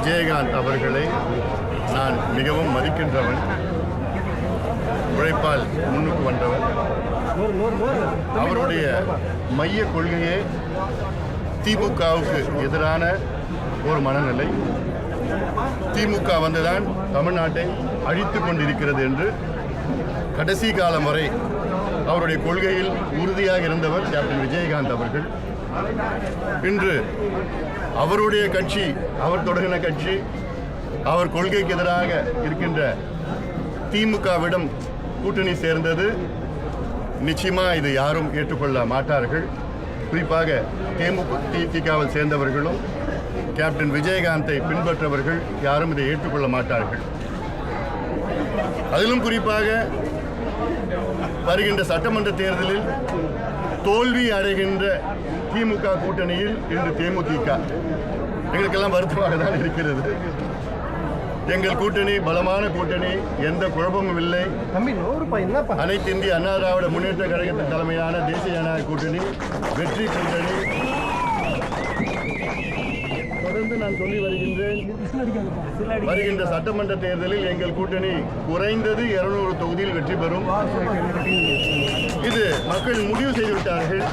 விஜயகாந்த் அவர்களை நான் மிகவும் மதிக்கின்றவன். உழைப்பால் முன்னுக்கு வந்தவன். அவருடைய மைய கொள்கையே திமுகவுக்கு எதிரான ஒரு மனநிலை. திமுக வந்துதான் தமிழ்நாட்டை அழித்து கொண்டிருக்கிறது என்று கடைசி காலம் வரை அவருடைய கொள்கையில் உறுதியாக இருந்தவர் கேப்டன் விஜயகாந்த் அவர்கள். இன்று அவருடைய கட்சி, அவர் தொடங்கின கட்சி, அவர் கொள்கைக்கு எதிராக இருக்கின்ற திமுகவிடம் கூட்டணி சேர்ந்தது. நிச்சயமாக இது யாரும் ஏற்றுக்கொள்ள மாட்டார்கள். குறிப்பாக தேமுதிகவில் சேர்ந்தவர்களும் கேப்டன் விஜயகாந்தை பின்பற்றவர்கள் யாரும் இதை ஏற்றுக்கொள்ள மாட்டார்கள். அதிலும் குறிப்பாக வருகின்ற சட்டமன்ற தேர்தலில் தோல்வி அடைகின்ற திமுக கூட்டணியில் இன்று தேமுதிக எங்களுக்கெல்லாம் வருத்தமாக தான் இருக்கிறது. எங்கள் கூட்டணி பலமான கூட்டணி, எந்த குழப்பமும் இல்லை. அனைத்து இந்திய அண்ணா திராவிட முன்னேற்ற கழகத்தின் தலைமையிலான தேசிய ஜனநாயக கூட்டணி வெற்றி கூட்டணி. தொடர்ந்து நான் சொல்லி வருகின்றேன், வருகின்ற சட்டமன்ற தேர்தலில் எங்கள் கூட்டணி குறைந்தது 200 தொகுதியில் வெற்றி பெறும். இது மக்கள் முடிவு செய்துவிட்டார்கள்.